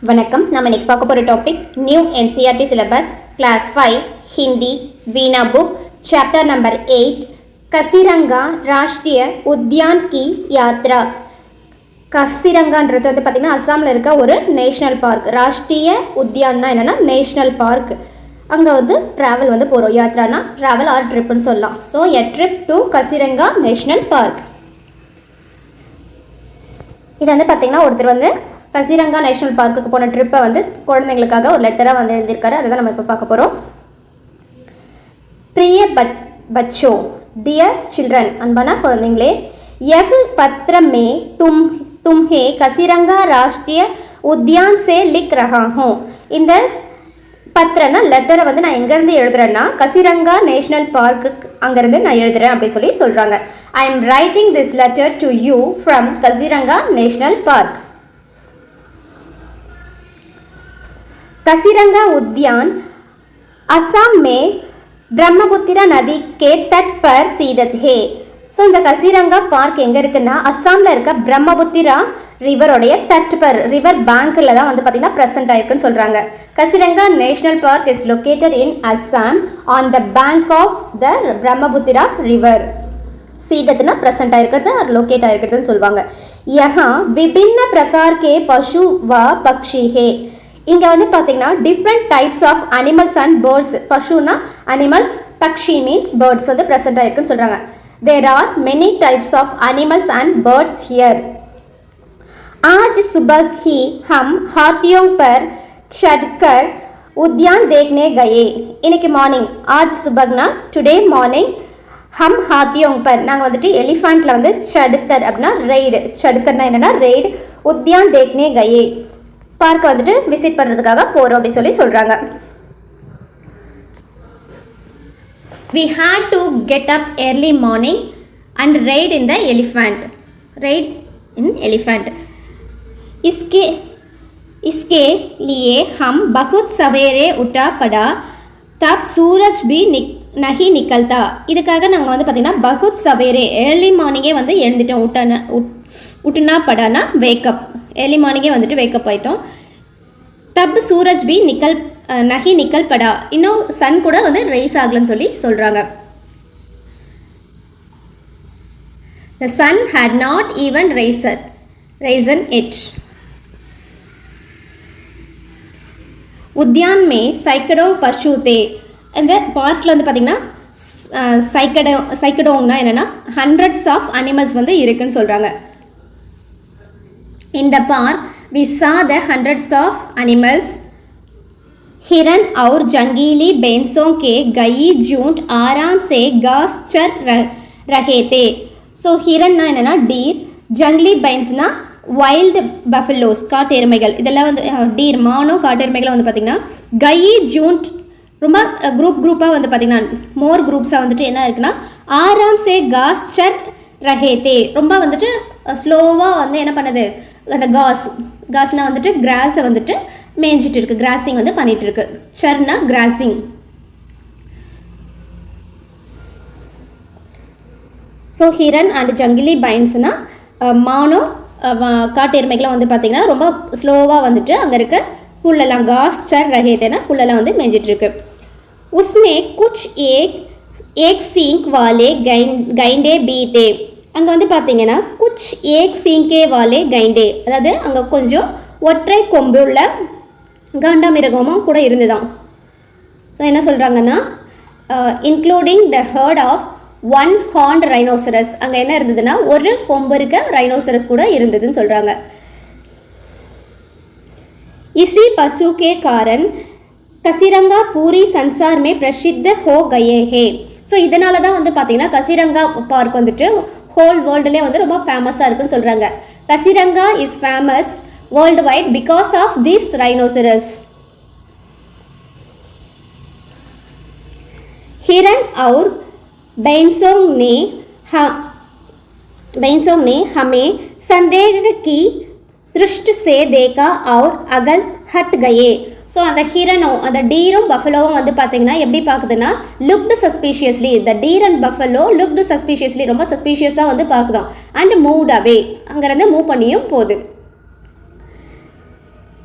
வணக்கம். நம்ம இன்னைக்கு பார்க்க போகிற topic new NCERT syllabus class 5 Hindi Veena book chapter number 8 Kaziranga ராஷ்ட்ரிய உத்யான் கி யாத்ரா. கசிரங்கான்றது வந்து பார்த்திங்கன்னா அஸ்ஸாமில் இருக்க ஒரு நேஷ்னல் பார்க். ராஷ்ட்ரிய உத்யான்னா என்னென்னா நேஷ்னல் பார்க். அங்கே வந்து ட்ராவல் வந்து போகிறோம். யாத்ரானா ட்ராவல் ஆர் ட்ரிப்புன்னு சொல்லலாம். So a trip to Kaziranga national park. இது வந்து பார்த்திங்கன்னா ஒருத்தர் வந்து கசிரங்கா நேஷ்னல் பார்க்குக்கு போன ட்ரிப்பை வந்து குழந்தைங்களுக்காக ஒரு லெட்டராக வந்து எழுதியிருக்காரு. அதை தான் நம்ம இப்போ பார்க்க போகிறோம். பிரிய बच्चों डियर चिल्ड्रन, अनबाना कुழந்தைங்களே, यह पत्र में तुम्हें कसीरंगा राष्ट्रीय उद्यान से लिख रहा हूँ. இந்த பத்திரனா லெட்டரை வந்து நான் எங்கேருந்து எழுதுறேன்னா கசிரங்கா நேஷ்னல் பார்க்கு அங்கேருந்து நான் எழுதுறேன் அப்படின்னு சொல்லி சொல்கிறாங்க. I am writing this letter to you from Kaziranga national park. Kaziranga उद्यान असम में ब्रह्मपुत्र नदी के तट पर स्थित है. ஸோ இந்த கசிரங்கா பார்க் எங்கே இருக்குன்னா அஸ்ஸாமில் இருக்க பிரம்மபுத்திரா ரிவரோடைய தட் பர் ரிவர் பேங்க்கில் தான் வந்து பார்த்திங்கன்னா ப்ரெசென்ட் ஆயிருக்குன்னு சொல்கிறாங்க. Kaziranga national park is located in Assam on the bank of the Brahmaputra river. சீதத்துனா ப்ரெசென்ட் ஆயிருக்கிறது லொக்கேட் ஆயிருக்கிறதுன்னு சொல்லுவாங்க. யஹா விபின்ன பிரகார் கே பசு வ பக்ஷி ஹே. இங்கே வந்து பார்த்தீங்கன்னா different types of animals and birds. பசுனா அனிமல்ஸ், பக்ஷி மீன்ஸ் பேர்ட்ஸ் வந்து ப்ரெசென்ட் ஆயிருக்குன்னு சொல்கிறாங்க. There are many types of animals and birds here. आज सुबह ही हम हाथियों पर चढ़कर उद्यान देखने गए. இன்னைக்கு மார்னிங் आज सुबहना டுடே மார்னிங் हम हाथियों पर நாங்கள் வந்துட்டு எலிஃபண்ட்டில் வந்து चढ़कर அப்படின்னா ரெய்டு. चढ़करனா என்னென்னா ரெய்டு. உத்யான் देखने गए பார்க்க வந்துட்டு விசிட் பண்ணுறதுக்காக போகிறோம் அப்படின்னு சொல்லி சொல்கிறாங்க. We had to get up early morning and ride in the elephant. Ride in elephant. इसके लिए हम बहुत सवेरे उठा पड़ा तब सूरज भी नहीं निकलता. இதுக்காக நாங்கள் வந்து பார்த்திங்கன்னா பகுத் சவேரே ஏர்லி மார்னிங்கே வந்து எழுந்துட்டோம். உட்டுனா படானா வேக்கப். ஏர்லி மார்னிங்கே வந்துட்டு வேக்கப் ஆகிட்டோம். தப் சூரஜ் பி நஹி நிக்கல் படா. இன்னும் சன் கூட வந்து ரைஸ் ஆகலன்னு சொல்லி சொல்கிறாங்க. The sun had not even risen yet. Udyan மே சைக்கடோ பசு தே. இந்த பார்க்கில் வந்து பார்த்திங்கன்னா சைக்கடோங்னா என்னென்னா ஹண்ட்ரட்ஸ் ஆஃப் அனிமல்ஸ் வந்து இருக்குன்னு சொல்கிறாங்க. In the park, we saw the hundreds of animals. हिरन और जंगली भैंसों के गई झुंड आराम से घास चर रहे थे. ஸோ ஹிரன்னா என்னென்னா டீர், ஜங்லி பைன்ஸ்னா வைல்டு பஃபலோஸ் காட்டெருமைகள். இதெல்லாம் வந்து டீர் மானோ காட்டெருமைகளை வந்து பார்த்திங்கன்னா கை ஜூண்ட் ரொம்ப குரூப்பாக வந்து பார்த்திங்கன்னா மோர் குரூப்ஸாக வந்துட்டு என்ன இருக்குன்னா ஆராம் சே காஸ் சர் ரஹேத்தே. ரொம்ப வந்துட்டு ஸ்லோவாக வந்து என்ன பண்ணுது அந்த காஸ்னால் வந்துட்டு கிராஸை வந்துட்டு மேய்ஞ்சிட்டு இருக்குது. கிராஸிங் வந்து பண்ணிகிட்டு இருக்கு. சர்னா கிராஸிங். ஸோ ஹிரன் அண்ட் ஜங்கிலி பைன்ஸ்னா மானோ காட்டெருமைகளாம் வந்து பார்த்திங்கன்னா ரொம்ப ஸ்லோவாக வந்துட்டு அங்கே இருக்க புல்லெல்லாம் காஸ் சர் ரஹேத்தேனா புல்லெல்லாம் வந்து மேய்ஞ்சிட்ருக்கு. உஸ்மே குச் ஏக் சீங்க் வாலே கைண்டே பீதே. அங்கே வந்து பார்த்தீங்கன்னா குச் ஏக் சீங்கே வாலே கைண்டே, அதாவது அங்கே கொஞ்சம் ஒற்றை கொம்பு உள்ள காண்டாமிருகமும் கூட இருந்துதான். ஸோ என்ன சொல்கிறாங்கன்னா including the herd of one horned rhinoceros. அங்கே என்ன இருந்ததுன்னா ஒரு கொம்பு இருக்க ரைனோசரஸ் கூட இருந்ததுன்னு சொல்கிறாங்க. इसी पशु के कारण கசிரங்கா பூரி சன்சார் மே பிரசித்த ஹோ கயே ஹே. ஸோ இதனால தான் வந்து பார்த்தீங்கன்னா கசிரங்கா பார்க் வந்துட்டு ஹோல் வேர்ல்டுலேயே வந்து ரொம்ப ஃபேமஸாக இருக்குன்னு சொல்கிறாங்க. Kaziranga is famous world wide because of this rhinoceros. हिरन और भैंसों ने हमें संदेह की दृष्टि से देखा और अगल हट गए. ஸோ அந்த ஹிரனும் அந்த டீரும் பஃபலோவும் வந்து பார்த்தீங்கன்னா எப்படி பார்க்குதுன்னா looked suspiciously. The deer and buffalo looked suspiciously, ரொம்ப சஸ்பீஷியஸாக வந்து பார்க்குதோம். அண்ட் மூவ்ட் அவே, அங்கேருந்து மூவ் பண்ணியும் போகுது.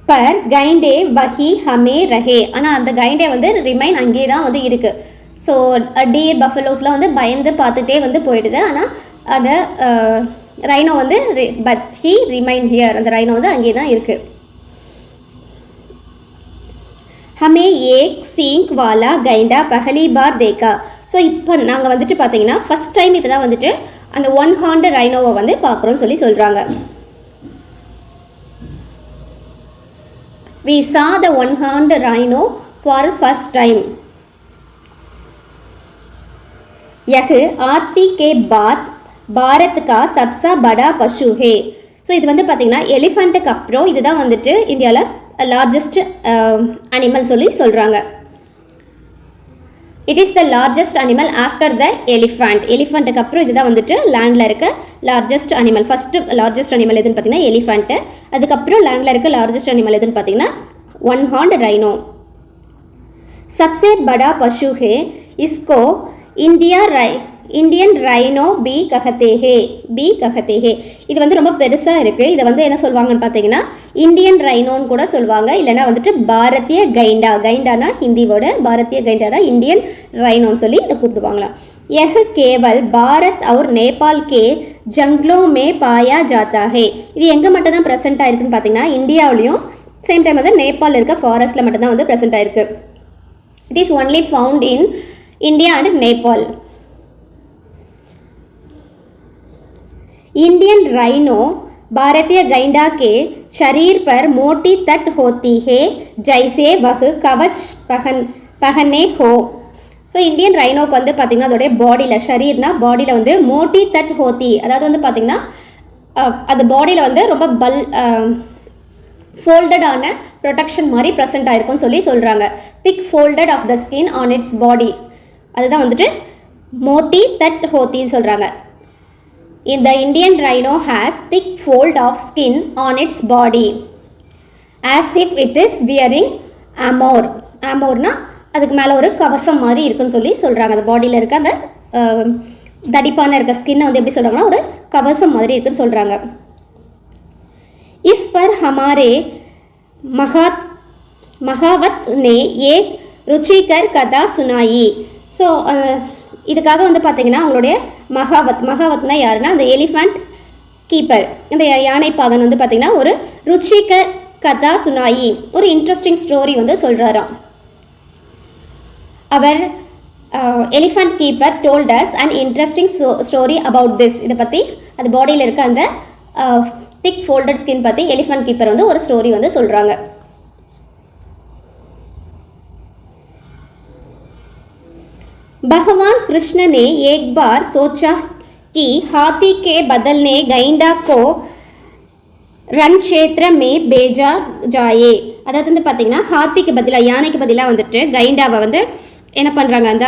பர் கைண்டே வஹி ஹமே ரஹே. ஆனால் அந்த கைண்டே வந்து ரிமைன் அங்கேயே தான் வந்து இருக்குது. ஸோ டீர் பஃபலோஸ்லாம் வந்து பயந்து பார்த்துட்டே வந்து போயிடுது. ஆனால் அதை ரைனோ வந்து பட் ஹி ரிமைன் ஹியர், அந்த ரைனோ வந்து அங்கேயே தான் இருக்குது. ஹமே ஏக் சீங்க் வாலா கைண்டா பஹலி பார் தேக்கா. ஸோ இப்போ நாங்கள் வந்துட்டு பார்த்தீங்கன்னா ஃபஸ்ட் டைம் இப்போ தான் வந்துட்டு அந்த 1 ஹார்ன்டு ரைனோவை வந்து பார்க்குறோன்னு சொல்லி சொல்கிறாங்க. We saw the 1 horned rhino for the first time. यह हाथी के बाद भारत का सबसे बड़ा पशु है. ஸோ இது வந்து பார்த்தீங்கன்னா எலிஃபண்ட்டுக்கு அப்புறம் இதுதான் வந்துட்டு இந்தியாவில் லார்ஜஸ்ட் அனிமல் சொல்லி சொல்கிறாங்க. It is the largest animal after the elephant. எலிஃபண்ட்டுக்கு அப்புறம் இதுதான் வந்துட்டு லேண்டில் இருக்க largest animal. First largest animal எதுன்னு பார்த்தீங்கன்னா எலிஃபண்ட்டு. அதுக்கப்புறம் லேண்டில் இருக்க லார்ஜஸ்ட் அனிமல் எதுன்னு பார்த்தீங்கன்னா 1 ஹார்ன்டு ரைனோ. சப்சே படா பஷு ஹே இஸ்கோ இந்தியன் ரைனோ பி கஹத்தே ஹே. இது வந்து ரொம்ப பெருசாக இருக்குது. இதை வந்து என்ன சொல்லுவாங்கன்னு பார்த்தீங்கன்னா இந்தியன் ரைனோன்னு கூட சொல்லுவாங்க. இல்லைனா வந்துட்டு பாரதிய கைண்டா. கைண்டானா ஹிந்தியோட, பாரதிய கைண்டானா இந்தியன் ரைனோன்னு சொல்லி இதை கூப்பிடுவாங்களாம். यह केवल भारत और नेपाल के जंगलों में पाया जाता है. இது எங்கே மட்டும் தான் ப்ரெசென்ட் ஆயிருக்குன்னு பார்த்தீங்கன்னா இந்தியாவிலையும் சேம் டைம் வந்து நேபாளில் இருக்க ஃபாரஸ்ட்டில் மட்டும்தான் வந்து ப்ரெசென்ட் ஆயிருக்கு. It is only found in India and Nepal. Indian rhino भारतीय गैंडा के शरीर पर मोटी तट होती है जैसे वह कवच पहने हो. ஸோ இந்தியன் ரைனோக்கு வந்து பார்த்திங்கன்னா அதோடைய பாடியில், ஷரீர்னா பாடியில் வந்து மோட்டி தட் ஹோத்தி, அதாவது வந்து பார்த்திங்கன்னா அது பாடியில் வந்து ரொம்ப ஃபோல்டடான ப்ரொடெக்ஷன் மாதிரி ப்ரெசென்ட் ஆகிருக்கும்னு சொல்லி சொல்கிறாங்க. Thick folded of the skin on its body, அதுதான் வந்துட்டு மோட்டி தட் ஹோத்தின்னு சொல்கிறாங்க. The Indian rhino has thick fold of skin on its body as if it is wearing armor. Armorனா அதுக்கு மேலே ஒரு கவசம் மாதிரி இருக்குன்னு சொல்லி சொல்கிறாங்க. அந்த பாடியில் இருக்க அந்த தடிப்பான இருக்க ஸ்கின்னை வந்து எப்படி சொல்கிறாங்கன்னா ஒரு கவசம் மாதிரி இருக்குன்னு சொல்கிறாங்க. इस पर हमारे महावत ने एक रुचिकर कथा सुनाई. ஸோ இதுக்காக வந்து பார்த்தீங்கன்னா அவங்களுடைய மகாவத்னா யாருன்னா அந்த எலிஃபண்ட் கீப்பர், இந்த யானை பாகன் வந்து பார்த்தீங்கன்னா ஒரு ருச்சிகர் கதா சுனாயி, ஒரு இன்ட்ரெஸ்டிங் ஸ்டோரி வந்து சொல்கிறாராம். அவர் elephant keeper told us and interesting story about this. இதை பற்றி அது பாடியில் இருக்க அந்த திக் ஃபோல்டட் ஸ்கின் பற்றி எலிஃபண்ட் கீப்பர் வந்து ஒரு ஸ்டோரி வந்து சொல்கிறாங்க. भगवान कृष्ण ने एक बार सोचा कि हाथी के बदलने गैंडा को रण क्षेत्र में भेजा जाए. அதாவது வந்து பார்த்தீங்கன்னா ஹாத்திக்கு பதிலாக, யானைக்கு பதிலாக வந்துட்டு கைண்டாவை வந்து என்ன பண்ணுறாங்க, அந்த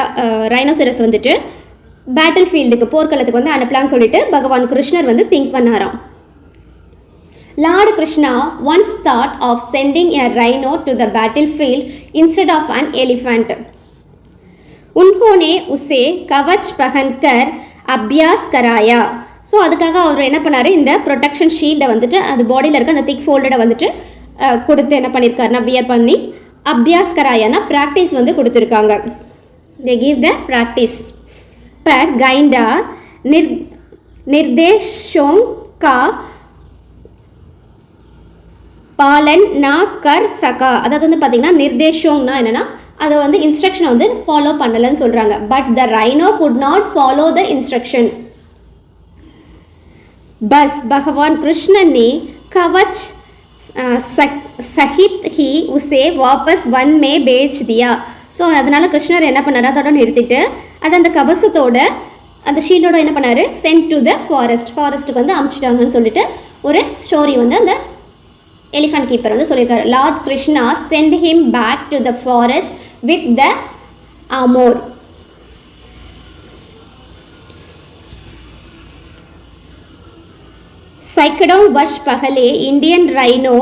ரைனோசரஸ் வந்துட்டு பேட்டில் ஃபீல்டுக்கு, போர்க்களத்துக்கு வந்து அனுப்பலான்னு சொல்லிட்டு பகவான் கிருஷ்ணர் வந்து திங்க் பண்ணாராம். Lord Krishna once thought of sending a rhino to the battlefield instead of an elephant. उन्होंने उसे कवच पहनकर अभ्यास कराया. ஸோ அதுக்காக அவர் என்ன பண்ணார், இந்த ப்ரொடெக்ஷன் ஷீல்டை வந்துட்டு அது பாடியில் இருக்க அந்த திக் ஃபோல்டை வந்துட்டு கொடுத்து என்ன பண்ணியிருக்காருன்னா வியர் பண்ணி அபியாஸ் கராயானா ப்ராக்டிஸ் வந்து கொடுத்துருக்காங்க. They give the practice. பர் கைண்டா निर्देशों का பாலன் நா கர் சகா. அதாவது வந்து பார்த்தீங்கன்னா நிர்தேஷோங்னா என்னென்னா அதை வந்து இன்ஸ்ட்ரக்ஷனை வந்து ஃபாலோ பண்ணலைன்னு சொல்கிறாங்க. But the rhino could not follow the instruction. Bus பகவான் கிருஷ்ணன் ने कवच सहित ही उसे वापस वन में भेज दिया. ஸோ அதனால் கிருஷ்ணர் என்ன பண்ணார், அதோட நிறுத்திட்டு அது அந்த கவசத்தோட அந்த ஷீல்டோட என்ன பண்ணார், சென்ட் டு த ஃபாரஸ்ட்டுக்கு வந்து அனுப்பிச்சிட்டாங்கன்னு சொல்லிட்டு ஒரு ஸ்டோரி வந்து அந்த எலிஃபண்ட் கீப்பர் வந்து சொல்லியிருக்காரு. Lord Krishna sent him back to the forest with the आमोर. सैकड़ों वर्ष पहले इंडियन राइनो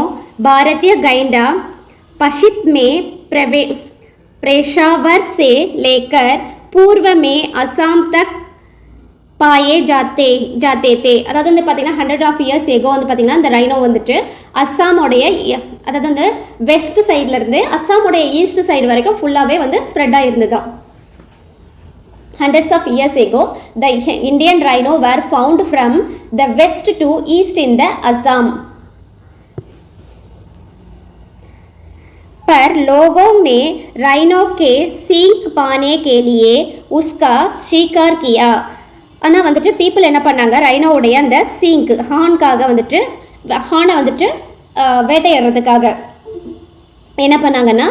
भारतीय गैंडा पश्चिम में पेशावर से लेकर पूर्व में असम तक பாயே ஜாத்தே ஜாத்தே தே, அதாவது வந்து பார்த்தீங்கன்னா 100 ஆஃப் இயர்ஸ் ஏகோ வந்து பார்த்தீங்கன்னா இந்த ரைனோ வந்துட்டு அஸ்ஸாமோடைய அதாவது வந்து வெஸ்ட் சைட்லேருந்து அஸ்ஸாமோடைய ஈஸ்ட் சைடு வரைக்கும் ஃபுல்லாகவே வந்து spread ஆகிருந்துதான். Hundreds of years ago, the Indian rhino were found from the west to east in the Assam. पर लोगों ने राइनो के सींग पाने के लिए उसका शिकार किया. ஆனால் வந்துட்டு பீப்புள் என்ன பண்ணாங்க, ரைனோவுடைய அந்த சீங்க் ஹார்னுக்காக வந்துட்டு ஹார்னை வந்துட்டு வேட்டையாடுறதுக்காக என்ன பண்ணாங்கன்னா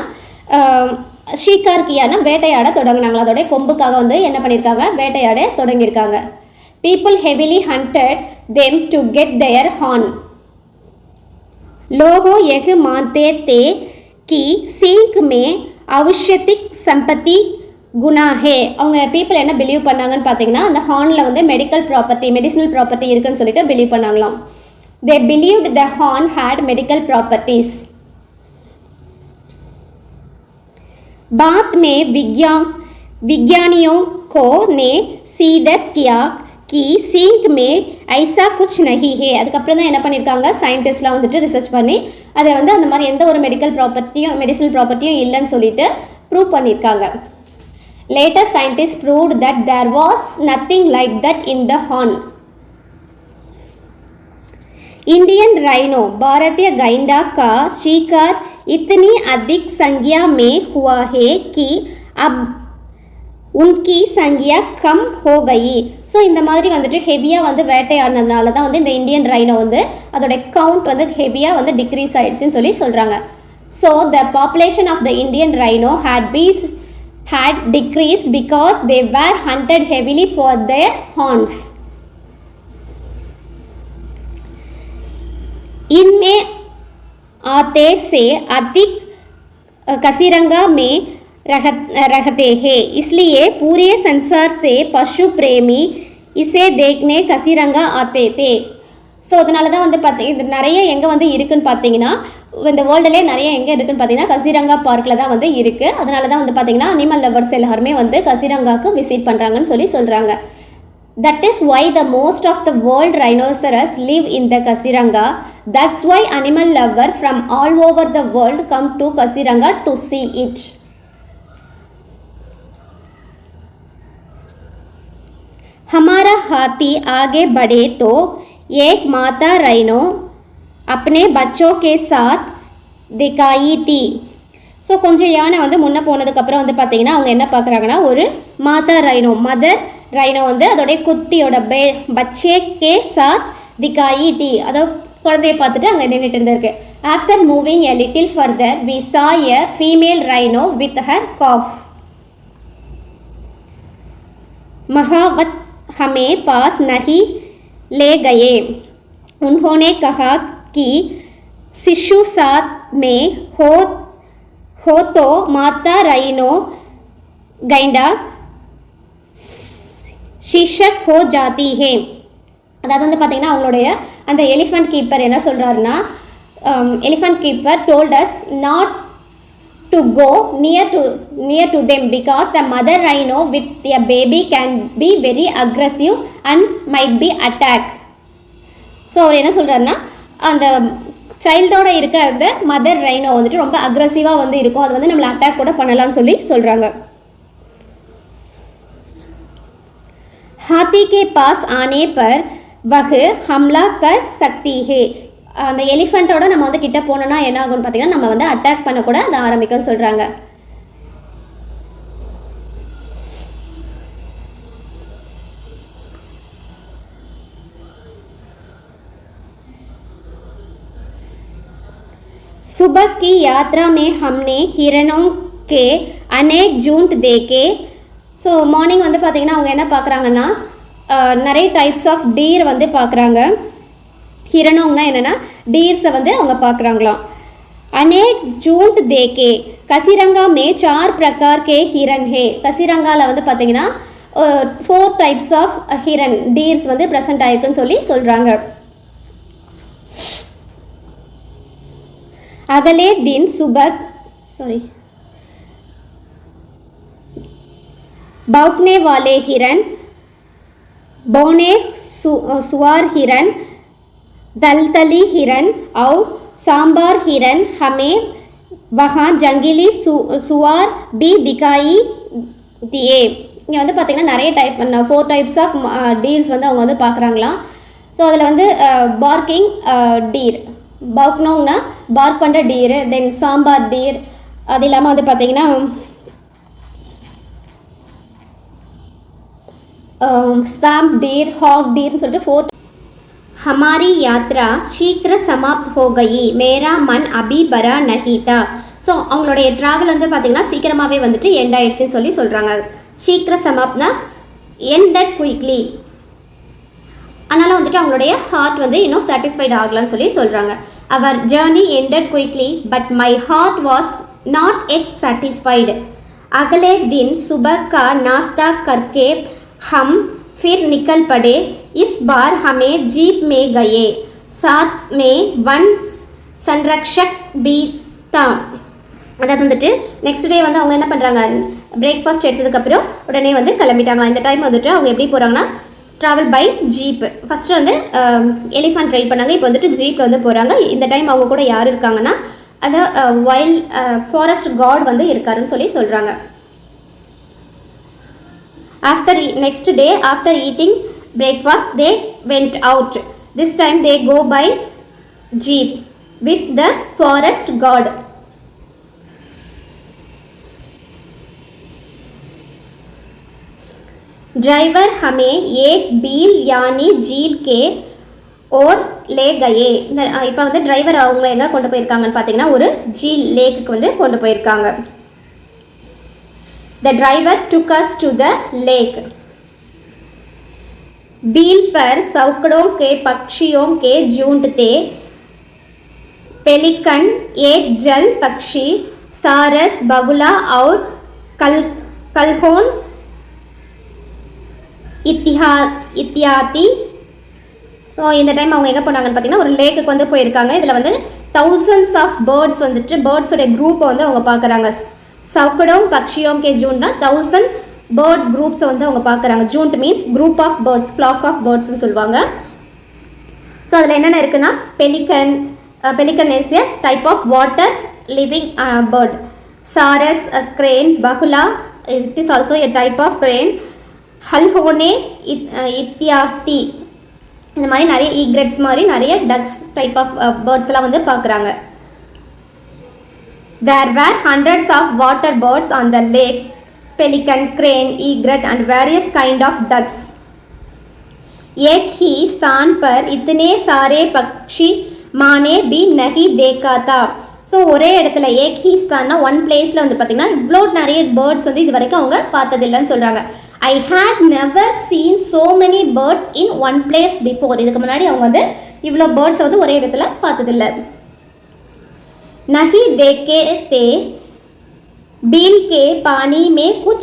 ஷீகார் கியானா வேட்டையாட தொடங்கினாங்களா, அதோடைய கொம்புக்காக வந்து என்ன பண்ணியிருக்காங்க, வேட்டையாட தொடங்கியிருக்காங்க. People heavily hunted them to get their horn. லோகோ எகு மாத்தே தே கி சீங்க் மே அவசியத்திக் சம்பத்தி குணாஹே. அவங்க பீப்புள் என்ன பிலீவ் பண்ணாங்கன்னு பார்த்தீங்கன்னா அந்த ஹார்னில் வந்து மெடிசினல் ப்ராப்பர்ட்டி இருக்குன்னு சொல்லிட்டு பிலீவ் பண்ணாங்களாம். They believed the horn had medical properties. बाद में विज्ञानियों को ने सीधत किया कि सींग में ऐसा कुछ नहीं है. அதுக்கப்புறம் தான் என்ன பண்ணியிருக்காங்க, சயின்டிஸ்ட்லாம் வந்துட்டு ரிசர்ச் பண்ணி அதை வந்து அந்த மாதிரி எந்த ஒரு மெடிசினல் ப்ராப்பர்ட்டியும் இல்லைன்னு சொல்லிட்டு ப்ரூவ் பண்ணியிருக்காங்க. Later scientist proved that there was nothing like that in the horn. Indian rhino भारतीय गैंडा का शिकार इतनी अधिक संख्या में हुआ है कि अब उनकी संख्या कम हो गई. ஸோ இந்த மாதிரி வந்துட்டு ஹெவியாக வந்து வேட்டையாடினதுனால தான் வந்து இந்த இந்தியன் ரைனோ வந்து அதோடைய கவுண்ட் வந்து ஹெவியாக வந்து டிக்ரீஸ் ஆயிடுச்சுன்னு சொல்லி சொல்கிறாங்க. So the population of the Indian rhino had decreased because they were hunted heavily for their horns. इनमें आते से अधिक कसीरंगा में रहते हैं, इसलिए पूरे संसार से पशु प्रेमी इसे देखने कसीरंगा आते थे. ஸோ அதனால தான் வந்து இது நிறைய எங்கே வந்து இருக்குதுன்னு பார்த்தீங்கன்னா இந்த வேர்ல்டுலேயே நிறைய எங்கே இருக்குதுன்னு பார்த்தீங்கன்னா கசிரங்கா பார்க்கில் தான் வந்து இருக்குது. அதனால தான் வந்து பார்த்தீங்கன்னா அனிமல் லவர்ஸ் எல்லாருமே வந்து கசிரங்காவுக்கு விசிட் பண்ணுறாங்கன்னு சொல்கிறாங்க. That is why the most of the world rhinoceros live in the Kaziranga. That's why animal lovers from all over the world come to Kaziranga to see it. हमारा हाथी आगे बढ़े तो एक माता राइनो अपने बच्चों के साथ दिखाई थी. ஸோ கொஞ்சம் யானை வந்து முன்னே போனதுக்கப்புறம் வந்து பார்த்தீங்கன்னா அவங்க என்ன பார்க்குறாங்கன்னா ஒரு மாதா ரைனோ மதர் ரைனோ வந்து அதோடைய குட்டியோட பச்சே கே சாத் திகாயி தி, அதாவது குழந்தைய பார்த்துட்டு அங்கே நின்றுட்டு இருந்திருக்கு. After moving a little further we saw a female rhino with her calf. महावत हमें पास नहीं ले गए. उन्होंने कहा कि शिशु साथ में हो तो माता राइनो गैंडा शीशक हो जाती है. அதாவது வந்து பார்த்தீங்கன்னா அவங்களுடைய அந்த எலிஃபண்ட் கீப்பர் என்ன சொல்கிறாருன்னா, elephant keeper told as not to go near to them because the mother rhino with their baby can be very aggressive and might be attacked. So அவர் என்ன சொல்கிறாருன்னா அந்த சைல்டோட இருக்க அந்த மதர் ரைனோ வந்துட்டு ரொம்ப அக்ரெசிவாக வந்து இருக்கும், அது வந்து நம்மளை அட்டாக் கூட பண்ணலாம்னு சொல்கிறாங்க. हाथी के पास आने पर वह हमला कर सकती है. அந்த எலிஃபண்ட்டோட நம்ம வந்து கிட்ட போனோம்னா என்ன ஆகும்னு பார்த்தீங்கன்னா நம்ம வந்து அட்டாக் பண்ண கூட அதை ஆரம்பிக்கும்னு சொல்கிறாங்க. सुबह की यात्रा में हमने हिरणों के अनेक झुंड देखे. ஸோ மார்னிங் வந்து பார்த்தீங்கன்னா அவங்க என்ன பார்க்குறாங்கன்னா நிறைய டைப்ஸ் ஆஃப் டீர் வந்து பார்க்குறாங்க. हिरणोंगना என்னன்னா डीर्स வந்து அவங்க பார்க்குறாங்களாம். अनेक झुंड देखे. कसीरंगा में 4 प्रकार के हिरण है. कसीरंगाல வந்து பார்த்தீங்கன்னா 4 டைப்ஸ் ஆஃப் ஹிரன் டீர்ஸ் வந்து ப்ரெசென்ட் ஆயிருக்குன்னு சொல்கிறாங்க. अगले दिन सुबह भौंकने वाले हिरन बोने सुवार हिरन दलदली हिरन और सांबार हिरन हमें वहाँ जंगली सुवार भी दिखाई दिए. இங்கே வந்து பார்த்திங்கன்னா நிறைய 4 டைப்ஸ் ஆஃப் டீர்ஸ் வந்து அவங்க வந்து பார்க்குறாங்களாம். ஸோ அதில் வந்து பார்க்கிங் டீர், பவுக்னோங்கன்னா பார்க் பண்ணுற டீரு, தென் சாம்பார் டீர், அது இல்லாமல் வந்து பார்த்திங்கன்னா स्पैम डीर, हॉग डीर சொல்லிட்டு 4. हमारी यात्रा शीघ्र समाप्त हो गई, मेरा मन अभी भरा नहीं था. ஸோ அவங்களுடைய ட்ராவல் வந்து பார்த்திங்கன்னா சீக்கிரமாகவே வந்துட்டு எண்ட் ஆயிடுச்சுன்னு சொல்லி சொல்கிறாங்க. ஷீக்கிர சமாப்னா எண்டட் குயிக்லி. அதனால் வந்துட்டு அவங்களுடைய ஹார்ட் வந்து இன்னும் சாட்டிஸ்ஃபைட் ஆகலான்னு சொல்லி சொல்கிறாங்க. அவர் journey ended quickly but my heart was not yet satisfied. अगले दिन सुबह का नाश्ता करके हम फिर निकल पड़े. इस बार हमें जीप में गए, साथ में वन संरक्षक भी था. அதாவது வந்துட்டு நெக்ஸ்ட் டே வந்து அவங்க என்ன பண்ணுறாங்க, பிரேக்ஃபாஸ்ட் எடுத்ததுக்கப்புறம் உடனே வந்து கிளம்பிட்டாங்க. இந்த டைம் வந்துட்டு அவங்க எப்படி போகிறாங்கன்னா ட்ராவல் பை ஜீப். ஃபஸ்ட்டு வந்து எலிஃபண்ட் ரைட் பண்ணாங்க, இப்போ வந்துட்டு ஜீப்பில் வந்து போகிறாங்க. இந்த டைம் அவங்க கூட யார் இருக்காங்கன்னா அந்த வைல்ட் ஃபாரஸ்ட் காட் வந்து இருக்காருன்னு சொல்லி சொல்கிறாங்க. After next day, after eating breakfast, they went out. This time they go by jeep with the forest god. Driver हमें एक बील यानी झील के और ले गए. இப்போ வந்து டிரைவர் அவங்க எங்கே கொண்டு போயிருக்காங்கன்னு பார்த்தீங்கன்னா ஒரு ஜீல் லேக்குக்கு வந்து கொண்டு போயிருக்காங்க. The driver took us to the lake. बील पर सैकड़ों के पक्षियों के झुंड थे. पेलिकन, एक जल पक्षी, सारस, बगुला और कलहोन इत्यादि. ஸோ இந்த டைம் அவங்க எங்கே போனாங்கன்னு பார்த்தீங்கன்னா ஒரு லேக்குக்கு வந்து போயிருக்காங்க. இதில் வந்து thousands ஆஃப் பேர்ட்ஸ் வந்துட்டு பேர்ட்ஸோடைய குரூப்பை வந்து அவங்க பார்க்குறாங்க. சவுக்கடம் பக்ஷியோம் கே ஜூன்னா 1000 பேர்ட் குரூப்ஸை வந்து அவங்க பார்க்குறாங்க. ஜூன்ட் means group of birds, flock of பேர்ட்ஸ்னு சொல்லுவாங்க. ஸோ அதில் என்னென்ன இருக்குன்னா pelican is a type of water living bird. சாரஸ் crane, பகுலா it is also a type of crane, ஹல்ஹோனே இத்தியாதி இந்த மாதிரி நிறைய ஈக்ரெட்ஸ் மாதிரி நிறைய டக்ஸ் டைப் ஆஃப் பேர்ட்ஸ் எல்லாம் வந்து பார்க்குறாங்க. There were hundreds of water birds on the lake, pelican, crane, egret and various kind of ducks. एक ही स्थान पर इतने सारे पक्षी माने भी नहीं देखा था. ஸோ ஒரே இடத்துல ஏக் ஹி ஸ்தான்னா ஒன் பிளேஸில் வந்து பார்த்திங்கன்னா இவ்வளோ நிறைய பேர்ட்ஸ் வந்து இது வரைக்கும் அவங்க பார்த்ததில்லைன்னு சொல்கிறாங்க. I had never seen so many birds in one place before. இதுக்கு முன்னாடி அவங்க வந்து இவ்வளோ பேர்ட்ஸை வந்து ஒரே இடத்துல பார்த்ததில்லை. नहीं देखे थे बील के पानी में कुछ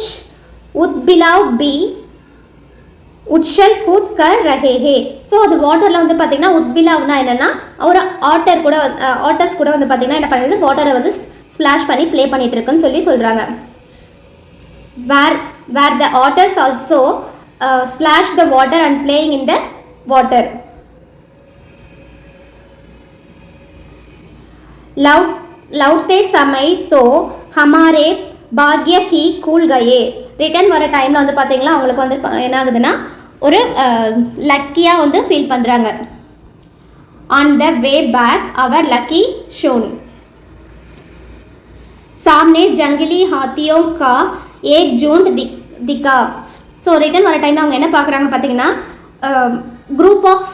उदबिलाव भी उछल कूद कर रहे हैं. ஸோ அது வாட்டரில் வந்து பார்த்திங்கன்னா உத்பிலாவ்னா என்னென்னா ஒரு ஆட்டர்ஸ் கூட வந்து பார்த்திங்கன்னா என்ன பண்ணுறது வாட்டரை வந்து ஸ்ப்ளாஷ் பண்ணி ப்ளே பண்ணிகிட்டு இருக்குன்னு சொல்லி சொல்கிறாங்க. where the otters also splash the water and playing in the water. लौटते समय तो हमारे भाग्य ही खुल गए. ரிட்டர்ன் வர டைமில் வந்து பார்த்தீங்கன்னா அவங்களுக்கு வந்து என்ன ஆகுதுன்னா ஒரு லக்கியாக வந்து ஃபீல் பண்ணுறாங்க. On the way back our lucky shown. सामने जंगली हाथियों का एक झुंड दिखा. ஸோ ரிட்டர்ன் வர டைமில் அவங்க என்ன பார்க்குறாங்க பார்த்தீங்கன்னா group of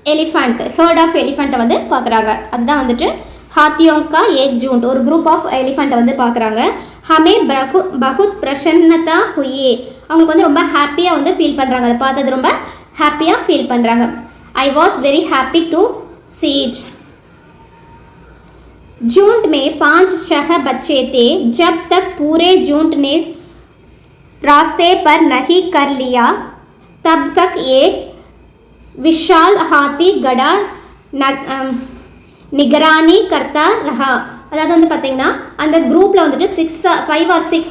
elephant, herd of எலிஃபண்ட்டை வந்து பார்க்குறாங்க. அதுதான் வந்துட்டு ஹாத்தியோங்கா ஏக் ஜூண்ட், ஒரு குரூப் ஆஃப் எலிஃபண்ட்டை வந்து பார்க்குறாங்க. ஹமே பகுத் பிரசன்னதா ஹுயே, அவங்களுக்கு வந்து ரொம்ப ஹாப்பியாக வந்து ஃபீல் பண்ணுறாங்க. அதை பார்த்தது ரொம்ப ஹாப்பியாக ஃபீல் பண்ணுறாங்க. I was very happy to see it. झुंड में 5-6 बच्चे थे. जब तक पूरे झुंड ने रास्ते पर नहीं कर लिया तब तक एक विशाल हाथी गड़ा निगरानी करता रहा. அதாவது வந்து பார்த்தீங்கன்னா அந்த குரூப்பில் வந்துட்டு 5 or 6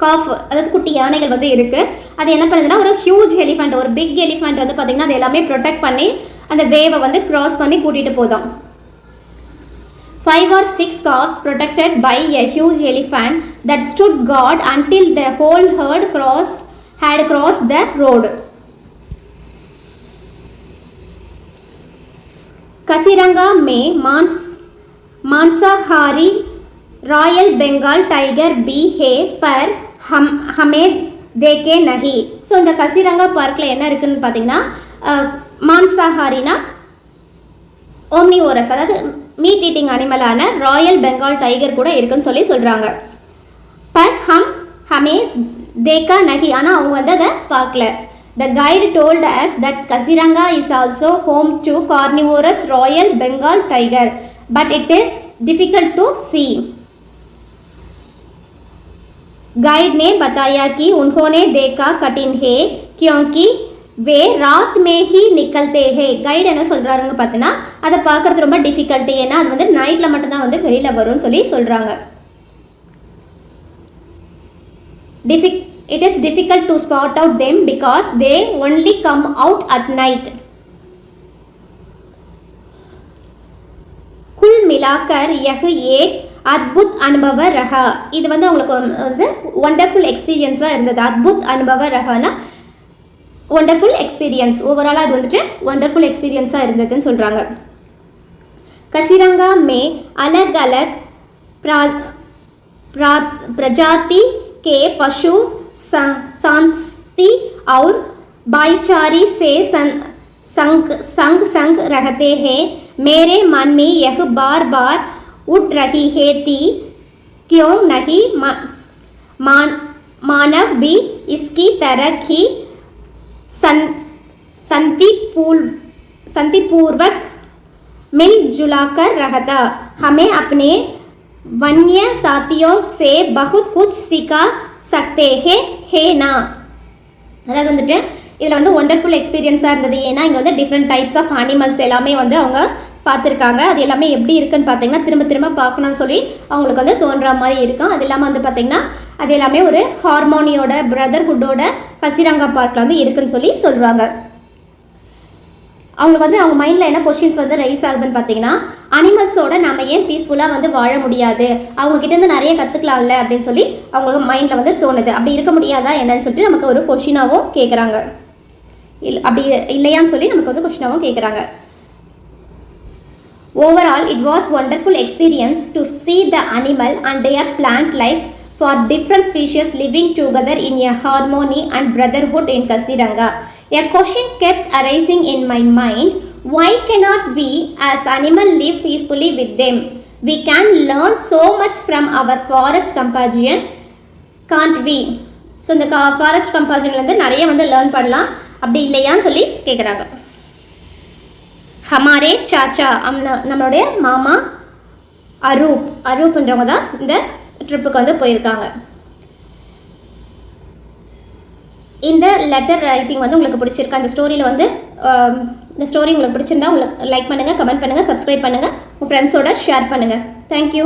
காஃப், அதாவது குட்டி யானைகள் வந்து இருக்குது. அது என்ன பண்ணுதுன்னா ஒரு ஹியூஜ் எலிஃபண்ட், ஒரு பிக் எலிஃபண்ட் வந்து பார்த்திங்கன்னா அது எல்லாமே ப்ரொடெக்ட் பண்ணி அந்த வேவை வந்து கிராஸ் பண்ணி கூட்டிகிட்டு போதும். 5 or 6 calves protected by a huge elephant that stood guard until the whole herd had crossed the road. Kasiranga में मांसाहारी रॉयल बंगाल टाइगर भी है पर हमें देखे नहीं. ஸோ இந்த கசிரங்கா பார்க்கில் என்ன இருக்குன்னு பார்த்தீங்கன்னா மான்சாஹாரினா ஓம்னிவோரஸ், அதாவது மீட் ஈட்டிங் அனிமலான ராயல் பெங்கால் டைகர் கூட இருக்குன்னு சொல்லி சொல்கிறாங்க. பர் ஹமே தேக்கா நகி, ஆனால் அவங்க வந்து அதை பார்க்கல. The guide told us that Kaziranga is also home to carnivorous royal Bengal tiger but it is difficult to see. Guide ने बताया कि उन्होंने देखा कठिन है क्योंकि வே ராத் மேஹி நிக்கல்தே ஹே. கைடு என்ன சொல்கிறாருங்க பார்த்தீங்கன்னா அதை பார்க்குறது ரொம்ப டிஃபிகல்ட்டு, ஏன்னா அது வந்து நைட்டில் மட்டும்தான் வந்து வெளியில் வரும்னு சொல்லி சொல்கிறாங்க. It is difficult to spot out them because they only come out at night. कुल मिलाकर यह एक अद्भुत अनुभव रहा. இது வந்து அவங்களுக்கு வந்து வண்டர்ஃபுல் எக்ஸ்பீரியன்ஸாக இருந்தது. அத்புத் அனுபவ ரஹானா वंडरफुल एक्सपीरियंस, ओवरऑल அது வந்துட்டு वंडरफुल एक्सपीरियंஸாக இருந்ததுன்னு சொல்கிறாங்க. कसीरंगा में अलग अलग प्रजाति के पशु शांति और भाईचारे से संग रहते हैं. मेरे मन में यह बार बार उठ रही है थी क्यों नहीं मानव भी इसकी तरह ही संतिपूर्वक मिलजुलाकर रहता. हमें अपने वन्य साथियों से बहुत कुछ सिखा सकते हैं ना. அதாவது வந்துட்டு இதில் வந்து ஒண்டர்ஃபுல் எக்ஸ்பீரியன்ஸாக இருந்தது. ஏன்னா இங்கே வந்து டிஃப்ரெண்ட் டைப்ஸ் ஆஃப் அனிமல்ஸ் எல்லாமே வந்து அவங்க பார்த்துருக்காங்க. அது எல்லாமே எப்படி இருக்குன்னு பார்த்தீங்கன்னா திரும்ப திரும்ப பார்க்கணும்னு சொல்லி அவங்களுக்கு வந்து தோன்ற மாதிரி இருக்கும். அது இல்லாமல் வந்து பார்த்திங்கன்னா அது எல்லாமே ஒரு ஹார்மோனியோட பிரதர்ஹுட்டோட கசிரங்கா பார்க்கில் வந்து இருக்குன்னு சொல்லி சொல்கிறாங்க. அவங்களுக்கு வந்து அவங்க மைண்டில் என்ன கொஷின்ஸ் வந்து ரைஸ் ஆகுதுன்னு பார்த்தீங்கன்னா அனிமல்ஸோட நம்ம ஏன் பீஸ்ஃபுல்லாக வந்து வாழ முடியாது, அவங்ககிட்டேருந்து நிறைய கற்றுக்கலாம்ல அப்படின்னு சொல்லி அவங்களுக்கு மைண்டில் வந்து தோணுது. அப்படி இருக்க முடியாதா என்னன்னு சொல்லிட்டு நமக்கு ஒரு கொஷினாகவும் கேட்குறாங்க. அப்படி இல்லையான்னு சொல்லி நமக்கு வந்து கொஷினாகவும் கேட்குறாங்க. Overall, it was wonderful experience to see the animal and their plant life for different species living together in a harmony and brotherhood in Kasiranga. A question kept arising in my mind: why cannot we as animals live peacefully with them? We can learn so much from our forest companion, can't we? So இந்த forest கம்பானியன்லேருந்து நிறைய வந்து learn பண்ணலாம், அப்படி இல்லையான்னு சொல்லி கேட்குறாங்க. ஹமாரே சாச்சா, நம்மளுடைய மாமா அரூப்ன்றவங்க தான் இந்த ட்ரிப்புக்கு வந்து போயிருக்காங்க. இந்த லெட்டர் ரைட்டிங் வந்து உங்களுக்கு பிடிச்சிருக்கா? இந்த ஸ்டோரியில் வந்து இந்த ஸ்டோரி உங்களுக்கு பிடிச்சிருந்தா உங்களுக்கு லைக் பண்ணுங்கள், கமெண்ட் பண்ணுங்கள், சப்ஸ்கிரைப் பண்ணுங்கள், உங்கள் ஃப்ரெண்ட்ஸோட ஷேர் பண்ணுங்கள். தேங்க்யூ.